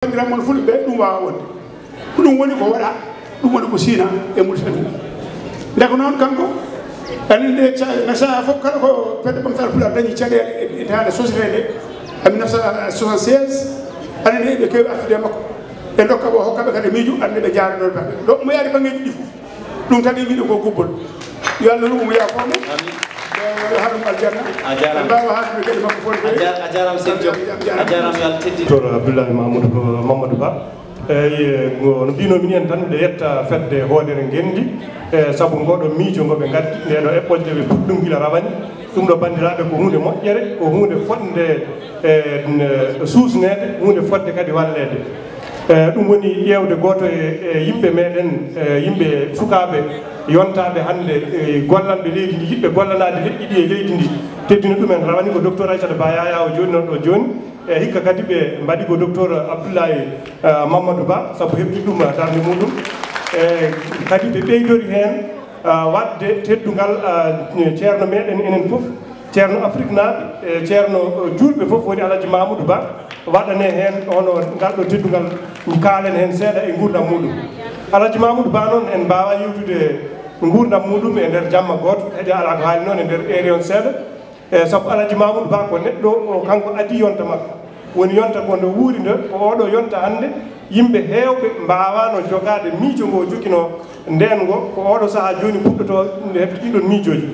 Ramon fulɓe ɗum wawa wonde ko ɗum woni ko waɗa ɗum woni ko sina e Mauritanie nde ko noon kanko aninde no saha fof kala ko fedde ɓamtal Pulaar dañi caɗele e hande société nde en 1976 aninde ɓe kewi artude makko ɓe dokka ɓo hokkaɓe kadi miijo ande ɓe jaranoɓe ɓe ɗo mo yaari bangeji ɗi fof ɗum tagi wiɗo ko gubbol yo Allah ɗum omo yafomo haɗum aljanna mbawa haalde gueɗe makko fof a jarama sen Diop a jarama yo Allah teddi docteur Abdoulaye Mamadou Ba eyi no mbinomi en tan ɓe yetta fedde hoodere ngendi e saabu ngoɗo miijo ngo ɓe gaddi ndeɗo eɓɓoje ɓe puɗɗum gila rawani ɗum ɗo bandiraɓe ko hunde moƴƴere ko hunde fodde e suusnede hunde fodde kadi wallede ɗum woni ƴewde goto e yimɓe meɗen yimɓe sukaɓe yontaɓe hande gollanɓe leydi ndi yiɓɓe gollanade leƴƴi ɗi e leydi ndi teddino ɗumen rawani ko docteur Aissata Ba Yaya o joni noon ɗo joni e hikka kadi ɓe mbaɗi ko docteur Abdoulaye Mamadou Ba saabu heɓti ɗum darde muɗum e kadi ɓe ɓeydori hen wadde teddugal ceerno meɗen enen foof ceerno Afrique naaɓe e ceerno julɓe foof woni Alaji Mamadou Ba waɗane hen ono ngal ɗo teddugal kaalen hen seeɗa e gurdam muɗum Alaji Mamadou Ba noon en mbawa yewtude gurdam muɗum e nder jamma goto heeɗi ala ko haali noon e nder ere on seeɗa e saabu Alaji Mamadou Ba ko neɗɗo o kanko adi yonta makko woni yonta ko no wuuri nde ko oɗo yonta hande yimɓe hewɓe mbawano jogade miijo ngo jokino nden ngo ko oɗo saaha joni puɗɗoto hebde ɗiɗon miijoji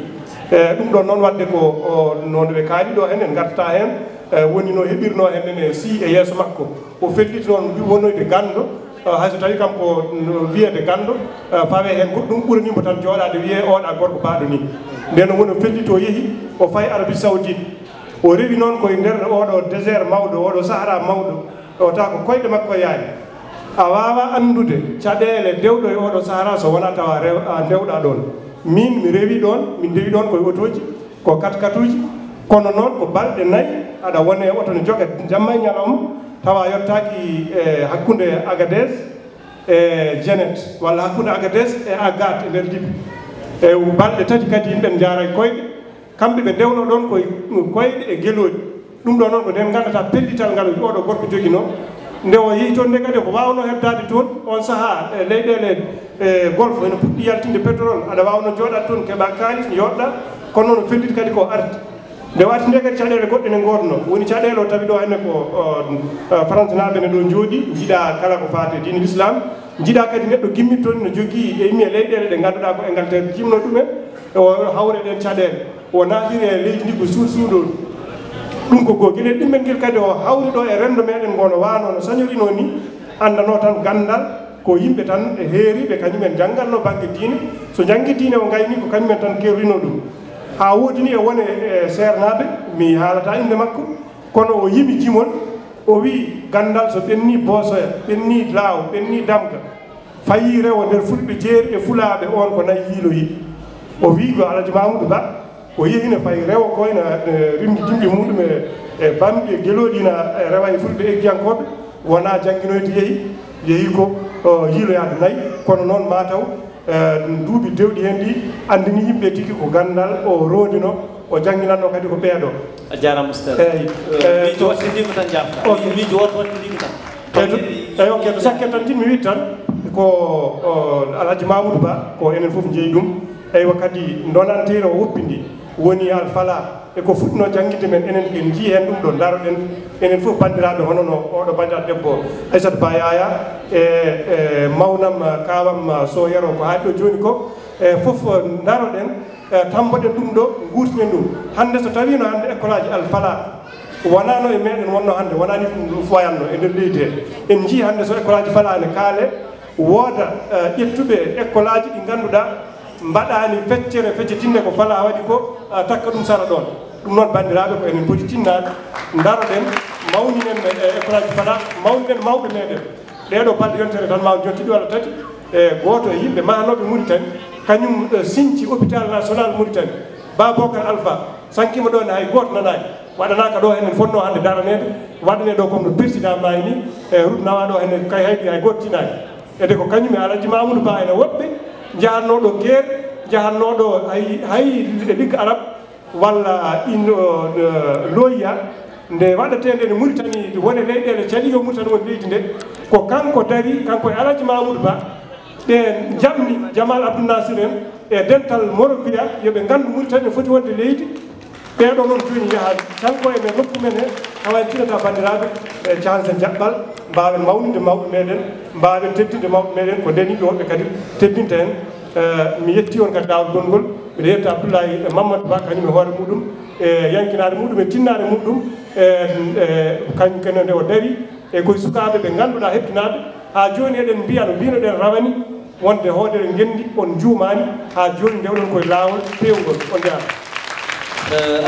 e ɗum ɗon noon wadde ko nono ɓe kaali ɗo hen en gartata hen woni no heɓirno hen ene si e yeeso makko o felliti noon wonoyde gando hayso tawi kam ko wiyede gando fawe hen goɗɗum ɓuranimo tan jooɗade wiye oɗa gorko baɗo ni nden woni o felliti o yeehi o fayi Arabie Saoudite o rewi noon koye nder oɗo désert mawɗo oɗo Sahara mawɗo o tawa ko koyɗe makko yaani a wawa andude caɗele dewɗo e oɗo Sahara so wona tawa dewɗa ɗon min mi rewi ɗon min dewi ɗon koye otoji ko 4x4 uji kono noon ko balɗe 4 aɗa wone e oto ne joga jamma e ñalawma tawa yottaki e hakkude Agadez e Djenet walla hakkude Agadez e Agat e nder Libye e balɗe 3 kadi yimɓe jaaray koyɗe kamɓe ɓe dewno ɗon koyɗe e gueloɗi ɗum ɗo noon ko nden gandata pellital ngal oɗo gorko jogino nde o yeehi toon nde kadi ko wawno heɓdade toon on saaha e leyɗele e golfe ene puɗɗi yaltinde pétrole aɗa wawno jooɗat toon keeɓa kalis yoɗɗa kono noon felliti kadi ko ardi nde wati nde kadi caɗele goɗɗe ne gordno woni caɗele o tawi ɗo henne ko France naɓe ne ɗo jooɗi jiiɗa kala ko fate dine l'islam jiiɗa kadi neɗɗo gimmit toon no jogui e yimmi e leyɗele ɗe ganduɗa ko Angleterre jimno ɗumen o hawre ɗen caɗele o naatiri e leydi ndi ko suuɗol ɗum ko goo gueɗe ɗimmel guel kadi o hawri ɗo e rendo meɗen ngo no wano no sañorino ni andano tan gandal ko yimɓe tan e heeriɓe kañumen jangganno banggue diine so janggi diine o gayni ko kañumen tan kerrino ɗum ha wodini e wone e sernaɓe mi haalata inde makko kono o yimi jimol o wi gandal so ɓenni boosoya ɓenni laaw ɓenni damga fayi rewo nder fulɓe jeeri e fulaɓe on ko nayi yiiloyi o wi ko Alaji Mamadou Ba o yehine fayi rewo koyna rimdi dimɗi muɗum e bamɗi e gueloɗina rewa e fulɓe eggiyankoɓe wona jangguinoyde yeehi ko yiiloyade nayyi kono noon mataw duuɓi dewɗi hen ɗi andini yimɓe tigui ko gandal o rondino o jangguinanno kadi ko ɓeeɗo a jarama ustad miijo wattindiko tan jafta miijo woto wattindiko tan eyi ok to sakke tan jinmi wiide tan ko Alaji Mamadou Ba ko enen foof jeeyi ɗum eywa kadi donantire o woppidi woni al fala e ko fuɗɗino jangguide men enen en jii hen ɗum ɗo daroɗen enen foof bandiraɓe hono no oɗo bandirat debbo Aissata Ba Yaya e mawnam kawam so yaro ko haali ɗo joni ko e foof daroɗen tamboɗen ɗum ɗo gurtinen ɗum hande so tawino hande école aji al fala wonano e meɗen wonno hande wonani ɗum foyanno e nder leydi he en jii hande so école aji fala ne kaale wooda ƴettuɓe école aji ɗi ganduɗa mbaɗani feccere feccetinne ko fala waɗi ko takka ɗum sara ɗon ɗum noon bandiraɓe ko enen poti tinnade daroɗen mawninen école aji fala mawninen mawɓe meɗen ɗeɗo balɗe yontere tan ma jonti ɗi walla tati e goto e yimɓe mahanoɓe Mauritanie kañum sinci hôpital national Mauritanie Babocar Alpha sankima ɗo ne hay goto nanani waɗanaka ɗo enen fonno hande daranede waɗane ɗo comme no président mayi ni e route nawa ɗo henne kay haydi hay goto tinani ede ko kañum e Alaji Mamadou Ba ene woɓɓe jahannoɗo guerre jahannoɗo hay e ligge arab walla in loyiya nde waɗatede ne Mauritanie wone leyɗele cali yo Mauritanie woni leydi nde ko kanko dari kanko e Alaji Mamoudou Ba ɓe jamni Jamal Abdou Nasir en e dental Morovia yoɓe gandu Mauritanie foti wonde leydi ɓeɗo noon joni yahaali kanko e men nokku men he hawa tinata bandiraɓe e cansen jaɓɓal mbawen mawnide mawɓe meɗen mbawen teddinde mawɓe meɗen ko ndeniɓe wonɓe kadi teddinta en mi yetti on kadi dawol gongol mbiɗa yetta Abdoulaye Mamadou Ba kañum e hoore muɗum e yankinade muɗum e tinnade muɗum kañum kene nde o dari e koye sukaɓe ɓe ganduɗa hettinaɓe ha joni eɗen mbiya no mbinoɗen rawani wonde hoodere gendi on juumani ha joni ndewɗon koye lawol pewgol on jaara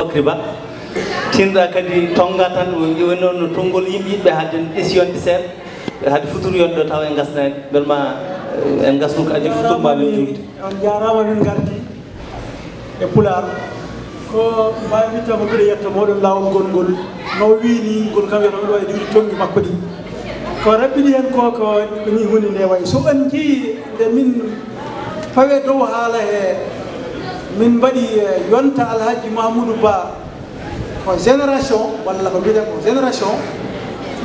Okriba tinɗa kadi tonga tan woni noon no tongol yimɓe yiɗɓe haalde ɗesiyonde seeɗa haade futuro yonɗo taw en gasnani belma en gasnu ko adi futuro mbawen julde on jarama min gardi e Pulaar ko mbawi wittama mbiɗa yetta moɗon lawol gongol no wiini ngol kam wiyata oɗo wawi diwri tongi makko ɗi ko rabbini hen ko ni hunde nde wayi so on jii nde min fawe dow haala e min mbaɗi yonta Alhaji Mamoudou Ba ko génération walla ko mbiyeten ko génération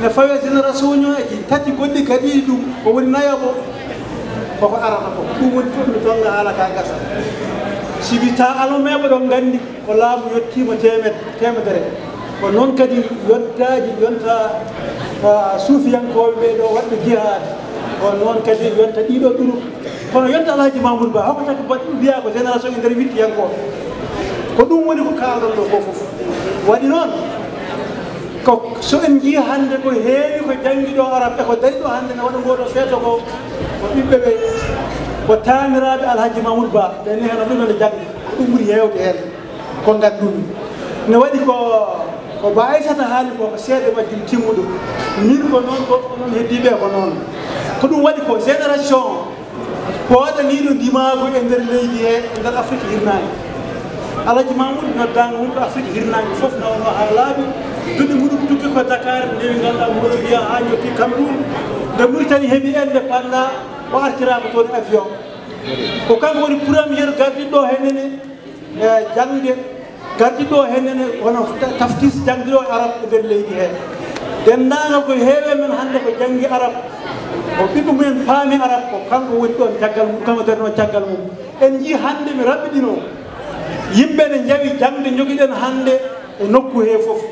ne fawe génération ñoji tati goɗɗi kadi ɗum ko woni nayoɓo koko arata ko ɗum woni fof mi tonga haala ka gasa sigi ta alomeɓe ɗon gandi ko laamu yettima temedere ko noon kadi yottaji yonta suufiyankoɓe ɓeɗo waɗɓe jihade ko noon kadi yonta ɗiɗo ɗuru kono yonta Alhaji Mamoudou Ba hoko taki baɗi mbiya ko génération e nder wittiyankoɓe ko ɗum woni ko kalɗon ɗo ko foof waɗi noon ko so en jii hande ko heewi ko janggi ɗo arabe ko dari ɗo hande ne waɗa ngoɗo feeto ko ɓiɓɓe ɓe ko taamiraɓe Alhaji Mamoudou Ba ɓeni hen o ɗum ene janggi ɗum ɓuuri hewde hen ko gandumi ne waɗi ko Ba Aissata haali ko seeɗa majjum timmuɗum min ko noon ko onon heddiɓe ko noon ko ɗum waɗi ko génération pooɗaniɗo dimago e nder leydi he e nder Afrique hirnani Alhaji Mamoudou noddanga wonɗo Afrique hirnani foof nawno ha laaɓi duɗi muɗum tuggi ko Dakar ndewi ganduɗa Morovia ha jotti Cameroun nde Mauritanie heeɓi ende panna o artirama toon avion ko kanko woni premier gardiɗo henene e jangde gardiɗo henene wono taftis jangdiɗo e arabe e nder leydi he dendagal koye heewe men hande ko janggi arabe o ɓiɓɓe mumen paami arabe ko kanko woni ɗon caggal mum kanko darno caggal mum en jii hande mi raɓɓiɗino yimɓe ne jawi jangde joguiɗen hande e nokku he foof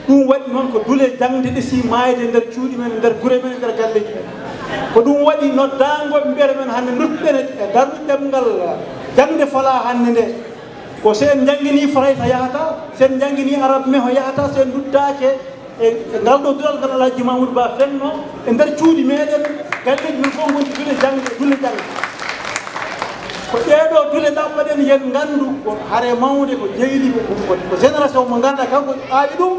ɗum waɗi noon ko duule jangde ɗesi mayde nder cuuɗi men nder guure men nder galleji men ko ɗum waɗi noddagoɓe mbiyata men hande dutɓene e darɗu ɗemgal jangde fala hande nde ko so en jangguini farayta yahata so en jangguini arabe me ho yahata so en duddake e ngal ɗo duɗal ngal Alhaji Mamoudou Ba fenno e nder cuuɗi meɗen galleji men fof woni duule jangde ko ɗeɗo duule ɗaɓɓaɗen yen gandu ko haare mawde ko jeyɗi ko génération mo ganduɗa kanko aawi ɗum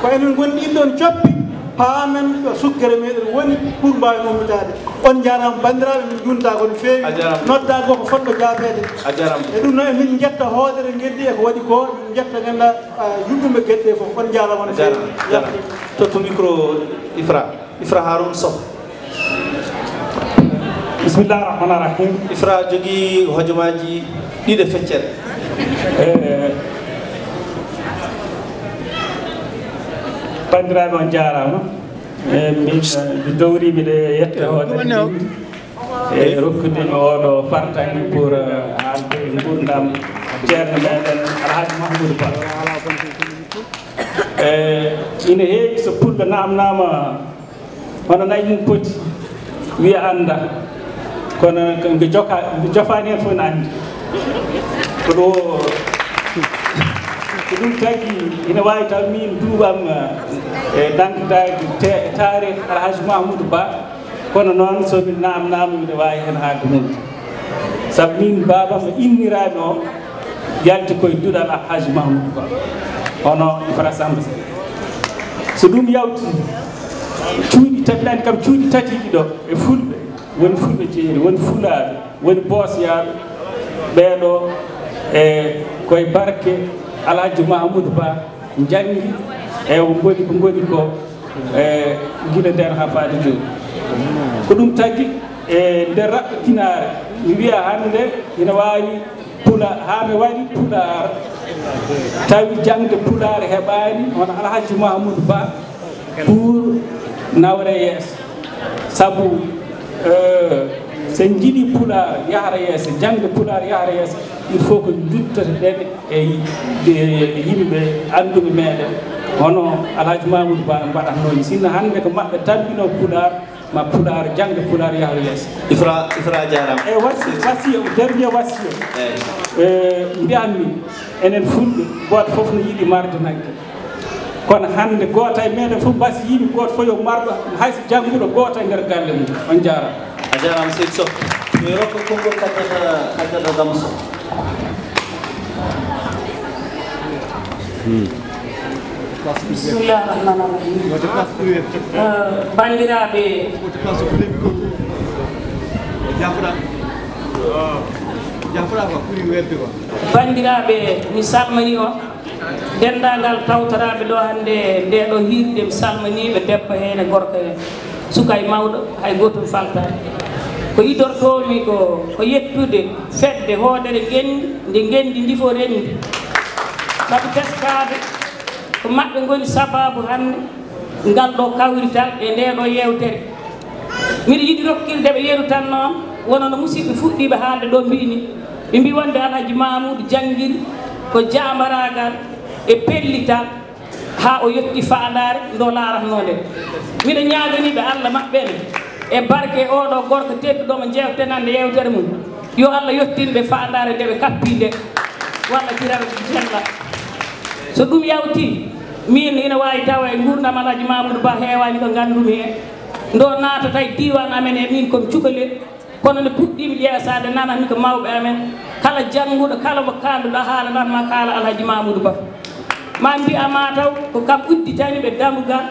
ko enen goni ɗin ɗon coppi paamen ɗo sukkere meɗen woni pour mbawi nommitade on jarama bandiraɓe min junta kono feewi nodda go ko fotɗo jaabede e ɗum noon emin jetta hoodere geddi e ko waɗi ko min jetta ganda yumɓuɓe gueɗɗe foof on jarama no feewi to micro Ifra Haroun Sow bismillahi rahmani rahim Ifra jogui hojomaji ɗiɗo feccere bandiraɓe on jarama mi dowri mbiɗa yetta hoodere e rokkudimi oɗo fartangi pour haalde gurdam ceerno meɗen Alhaji Mamoudou Ba ina heewi so pulɓe namnama hono nayi mum poti wiya anda kono nge jofani hen fof ne andi ko ɗo ko ɗum tagui ina wawi taw min duuɓam e dangdaki tarih Alhaji Mamoudou Ba kono noon somin namnama mbiɗa wawi hen haalde mum saabu min babam innirami o yalti koye duɗal Alhaji Mamoudou Ba hono Ifra Samba so ɗum yawti cuuɗi tabiɗani kam cuuɗi tati ɗiɗo e fulɓe woni fulɓe jeeri woni fulaɓe woni boosyaɓe ɓeɗo e koye barke Alhaji Mamoudou Ba janggi e goni ko goni ko e guila nden ha faade joni ko ɗum tagui e nder raɓɓitinare mi wiya hande ina wawi pula ha mi waɗi pular tawi jangde pulaar heɓaani hono Alhaji Mahamoudou Ba pour nawre yeeso sabu sen jiiɗi pulaar yahra yeeso jangde pulaar yahra yeeso il faut que duttata ɗeɓe e yimɓe annduɓe meɗen hono Alhaji Mahamoudou Ba mbaɗatnooni sinno hannde ko maɓɓe tampino pulaar ma pulaar jangde pulaar yahra yeeso ifra jarama e wasiya dernier wasiya mbiyatmi enen fulɓe gooto fof no yiɗi marde nagge kono hannde gooto e meɗen fof basi yiɗi gooto fof yo marɗo hayso jannguɗo gooto e ndeer galle mum on jarama a jarama seydi Sow mi rokka konngol kaddata Gama Sow bisimillahi rahmani rahim bandiraɓe bandiraɓe mi salmini on dendagal tawtoraɓe ɗo hannde nde ɗo hirde mi salminiɓe debbo hen e gorko hen suka e mawɗo hay gotum faltani ko idortomi ko yettude fedde hoodere gendi nde gendi ndifo rendi sabu teskade ko maɓɓe goni sababu hannde ngal ɗo kawrital e nde ɗo yewtere miɗa yiɗi rokkilde ɓe yeru tan noon wono no musidɓe fuɗɗiɓe haalde ɗo mbini ɓe mbi wonde Alhaji Mahamoudou janggiri ko jamaragal e pellital ha o yetti fandare ndo laratnode miɗa ñaganiɓe Allah maɓɓene e barke oɗo gorko tedduɗomo jewtenande yewtere mum yo Allah yettinɓe fandare nde ɓe kappinde walla tiraɓe jella so ɗum yawti min ina wawi tawa e gurdam Alhaji Mahamoudou Ba heewani ko gandumi hen ndo natata e diwan amen e min komi cukalel kono nde puɗɗimi ƴeesade nanatmi ko mawɓe amen kala jannguɗo kala mo kalduɗa haalanat ma kaala Alhaji Mahamoudou Ba ma mbiyama taw ko kam udditani ɓe dammugal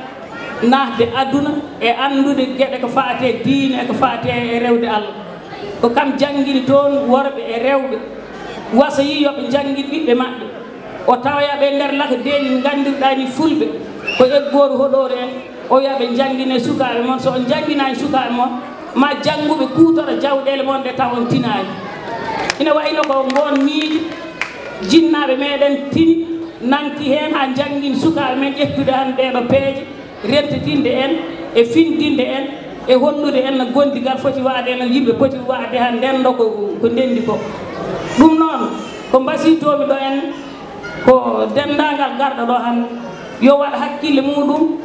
nahde aduna e andude gueɗe ko faate diine e ko faate e rewde Allah ko kam janggini toon worɓe e rewɓe wasa yi yoɓe janggin ɓiɓɓe maɓɓe o tawayaɓe nder laka deeni gandirɗani fulɓe ko eggoru hoɗore en o yaɓe janggine sukaɓe moon so on jangginani sukaɓe moon ma jannguɓe kuutora jawɗele moon ɗe taw on tinani ina wayno ko ngon miiji jinnaɓe meɗen tini nanki hen ha janggin sukaɓe men ƴettude han ɗeɗo peeje rentetinde en e findinde en e hollude en no gondigal foti waade no yimɓe poti waade ha ndendo ko ndendi ko ɗum noon ko mbasitomi ɗo en ko dendagal garɗo ɗo hande yo waɗa hakkille muɗum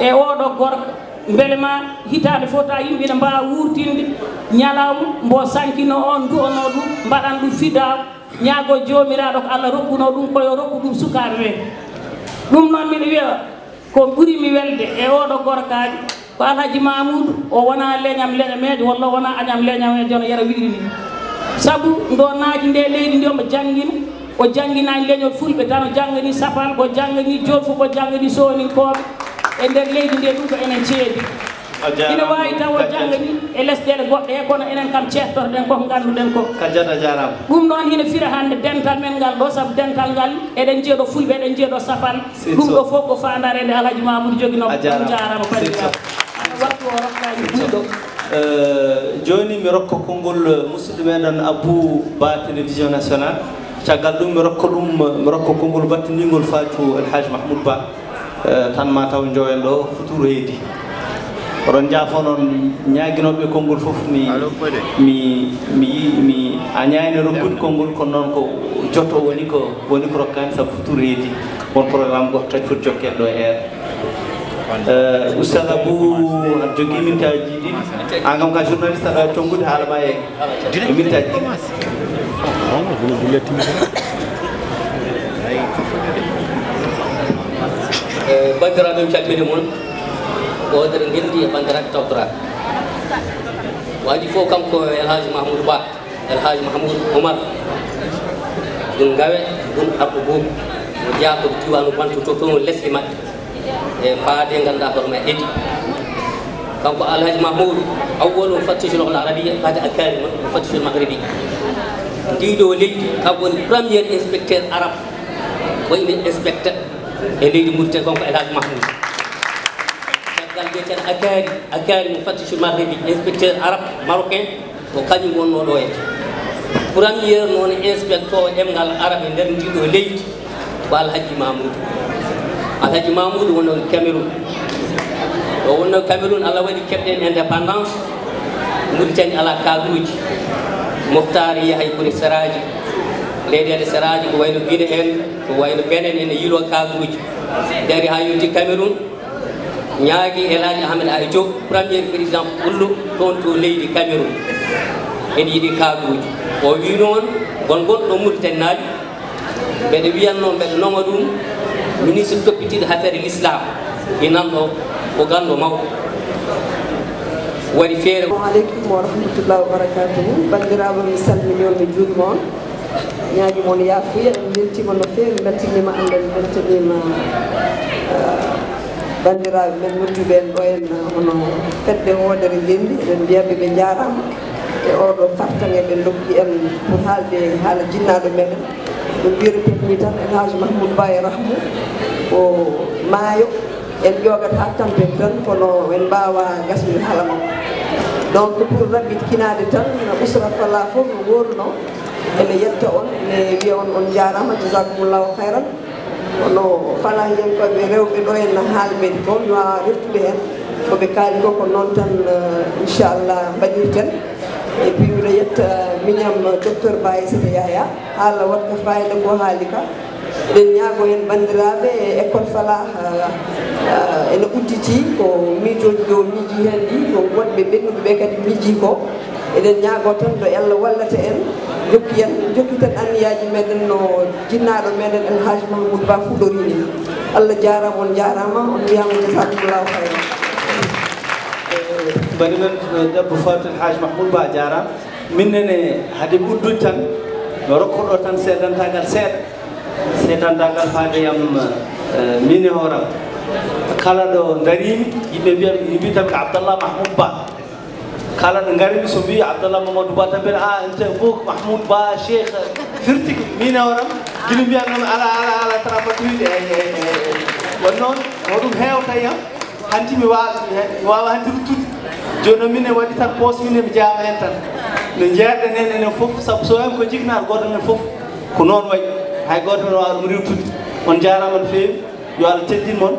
e oɗo gorko beele ma hitande fof ta yimɓe ne mbawa wurtinde ñalawma mbo sankino on du'ono ɗum mbaɗan ɗum fidaw ñaago jomiraɗo ko Allah rokkuno ɗum koyo rokku ɗum sukaɓe ɓe ɗum noon mbiɗa wiya ko ɓurimi welde e oɗo gorkaji ko Alhaji Mahamoudou o wona leñam leñamejo walla wona añam leñamejo no yara wiiri ni saabu ndo naaji nde leydi ndi omo janggina o jangginani leñol fulɓe tan o janggani sapal o janggani jolfo o janggani soninkoɓe e nder leydi nde ɗum ko enen ceedi ina wawi taw o janggani e lesɗele goɗɗe he kono enen kam cettorɗen koko ganduɗen ko kadiata jarama ɗum noon hina fira hande dental men ngal ɗo saabu dental ngal eɗen jeeɗo fulɓe eɗen jeeɗo sapal ɗum ɗo fof ko fandare nde Alhaji Mahamoudou joguino ɗum jarama padira wattu o rokkani ɓuyɗo joni mi rokka konngol musidɗo meɗen Abou Ba télévision national caggal ɗum mi rokka konngol battiningol fatou Alhaji Mahamoudou Ba tan ma taw jowen ɗo futuro heedi oɗon jaafo noon ñaguinoɓe konngol foof mi a ñayno rokkude konngol kono noon ko jotto woni ko rokkani saabu futuro heedi won programme goto tati foti jokkede ɗo e oustad Abou aɗa jogui mintaji ɗiɗi an kam ka journaliste aɗa tongude haalama e mintaji ɗiɗi bandiraɓe mi calmini moon ɓodere gendi e bandiraɓe tawtora waɗi fof kanko Elhaji Mahamoudou Ba Elhaji Mahamoudou Omar ɗum gawe ɗum arɗo boom mo jaakoɓe diwanu bantu to toon lesɗe maɓɓe e faade ganduɗa hoorema eɗi kanko Alhaji Mahamoudou awwalo fattichul arabia baade alkari mo fattichul maghribi ndiɗo leydi kanko woni premier inspecteur arabe wayno inspecteur e leydi Mauritanie kanko Elhaji Mahamoudou caggal mbiyeten akari mo fattichul maghribi inspecteur arabe marocain ko kañum wonno ɗo e premier noon inspecteur ɗemgal arabe e nder ndiɗo leydi ko alhaji mamoudou wonno cameroun o wonno cameroun allah waɗi keɓɗen indépendance Mauritanie ala cadruji moftari yahay ɓuri saraji leyɗele saraji ko wayno guine en ko wayno benen ene yiilo cadruji dari ha yetti cameroun ñaagui elhaji ahmed ari diop premier président ɓullo toon to leydi cameroun ene yiiɗi cadruji o wi noon gonɗo Mauritanie naaɓe mbeɗa wiyanno mbeɗa noma ɗum ministre toppitiɗo affaire l'islam e nanɗo ko ganndo mawɗo waɗi feere. Assalamu aleykum wa rahmatullahi wa barakatuhu. Bandiraɓe mi salmini on mi juurima on ñaagi moon yaafuya en beltima no feewi beltanima anden beltanima bandiraɓe men nodduɓe en ɗo en hono fedde hoodere ngendi eɗen mbiyaɓe ɓe jarama e oɗo fartange ɓe dokki en pour haalde haala jinnaɗo meɗen ɗum wiireteni tan elhaji mahmoudou ba e rahmou ko maayo en ƴogat ha tampen tan kono en mbawa gasnude haala makko donc pour rabbit kinade tan usra fala fof no woruno ene yetta on ene wiya on jarama jasakumullahu hayran kono fala yenkoɓe rewɓe ɗo en haalɓede ko yo reftude hen koɓe kaali ko ko noon tan inchallah mbaɗirten et puis miɗo yetta miñam docteur Baye Sete Yaya haala watta fayida ko haali ka eɗen ñaago hen bandiraɓe e école falah ene udditi ko miijoji ɗo miiji hen ɗi ko wonɓe ɓennuɓe ɓe kadi miiji ko eɗen ñaago tan to Allah wallata en jokki tan anniyaji meɗen no jinnaɗo meɗen elhaji mahmoudou ba fuɗorini Allah jarama on jarama on wiyama jasakumullahu hayran bani men debbo fatou elhaji mahmoudou ba jarama minnene haade ɓuddude tan no rokkoɗo tan seedantagal seedantagal faade yam mine horam kala ɗo darimi yimɓe mbiyatami ko Abdallah Mahmoud Ba kala ɗo garimi so mbi Abdallah Mamadou Ba tan mbiɗa ente fof Mahmoud Ba cheikh firtiki mine horam guila mbiyannomi ala trapatuide won noon hoɗum hewta yam hanti mi wawa hanti ruttude joni noon mine waɗi tan poos mine mi jaama hen tan no jeerɗen hen enen foof saabu so wayno ko jignaɗo goto men foof ko noon wayi hay goto men wawa ɗum riwtude on jarama no fewi yo Allah teddin moon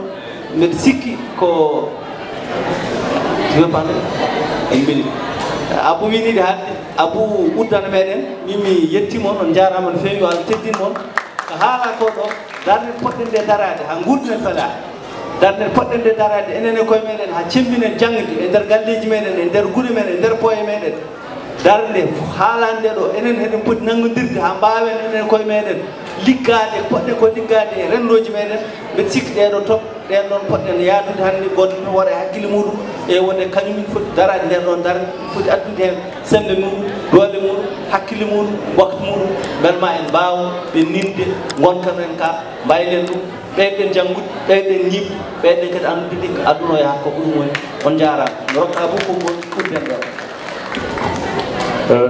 mbeɗa sikki ko en mbeli abou winiɗe hadde abou uddana meɗen mimi yettima on jarama no fewi yo Allah teddin moon ko haala ko ɗo darde poɗɗen nde darade ha gurdunen fela darde poɗɗen nde darade enen e koye meɗen ha cemminen jangde e nder galleji meɗen e nder guure meɗen e nder poye meɗen darde haalande ɗo enen heɗen poti nanggodirde ha mbawen enen koye meɗen liggade poɗɗe ko liggade e rendoji meɗen mbeɗa sikki ɗeɗo top ɗen ɗon poɗɗen yaadude hannde goto ɗum waɗa e hakkille muɗum e wonde kañumin foti darade nden ɗon darde foti addude hen sembe muɗum doole muɗum hakkille muɗum waktu muɗum belma en mbawa ɓe ninde gonkan en ka mbaylen ɗum ɓeyɗen janggude ɓeyɗen ñiɓde ɓeyɗen kadi andude ɗi ko adduno e hakko ko ɗum woni on jarama no rokka fof ko ngol ɓurden ɗo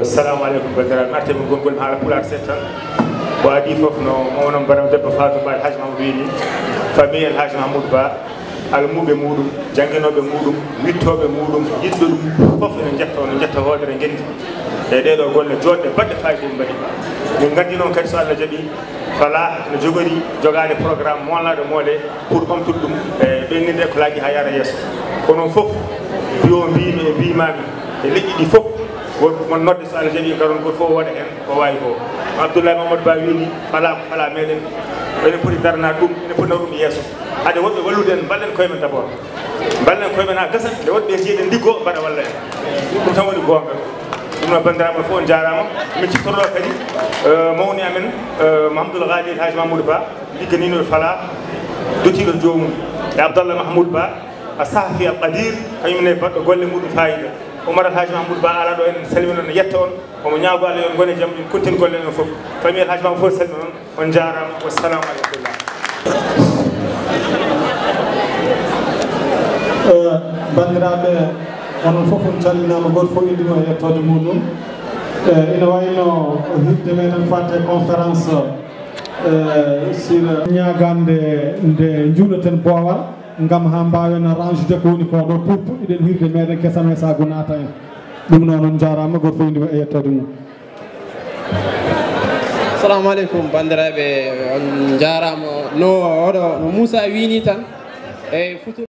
assalamu aleykum bandiraɓe artemi gongol mi haala pulaar seeɗa tan ko adi foof no mawnon mbaɗam debbo fatou ba elhaji mamadou wini famille elhaji mahamoudou ba almuɓe muɗum jangguinoɓe muɗum wittoɓe muɗum yiɗɗo ɗum foof ene jetta hoodere gendi e ɗeɗo golle joɗɗe baɗɗe fayida ɗum mbaɗi min gandi noon kadi so Allah jaaɓi fala no jogori jogade programme mollaɗo moole pour ɓamtude ɗum e ɓenninde ko laaƴi ha yara yesso kono foof yo mbimi e mbimami e leƴƴi ɗi foof won nodde so Allah jaaɓi garon goto fof waɗa hen ko wawi ko Abdoulaye Mamadou Ba wini fala ko fala meɗen ene poti darnade ɗum ene poti naw ɗum yesso haade woɗɓe wallude en ballen koyemen d' abord ballen koyemen ha gasat nde woɗɓe jeeɗen liggo mbaɗa walla en ɗum tan woni gonga ɗum noon bandiraɓe fof on jarama min ciftoɗo kadi mawni amen Mahamadou Ghali elhaji Mamadou Ba ligganinoɗo fala dotiɗo jomum e Abdallah Mahmoud Ba a sahafi al qadir kañumne baɗɗo golle muɗum fayida Oumar Alhaji Mahamoudou Ba ala ɗo en salmina on yetta on omo ñaago Allah yon gone jaam ɗin continue golle en fof famille Alhaji Mahamoudou fof salmina on jarama wassalamu aleykum bandiraɓe onon fof on calminama goto fof indima e yettode muɗum ina wayno hirde meɗen fatte conférence sur ñagande nde juuɗoten boowal ngam ha mbawen range ko woni ko ɗo pour puɗɗiɗen hirde meɗen kesam e sago naata en ɗum noon on jarama goto fof indima e yettode mum assalamu aleykum bandiraɓe on jarama no oɗo no Moussa wini tan eyyi futur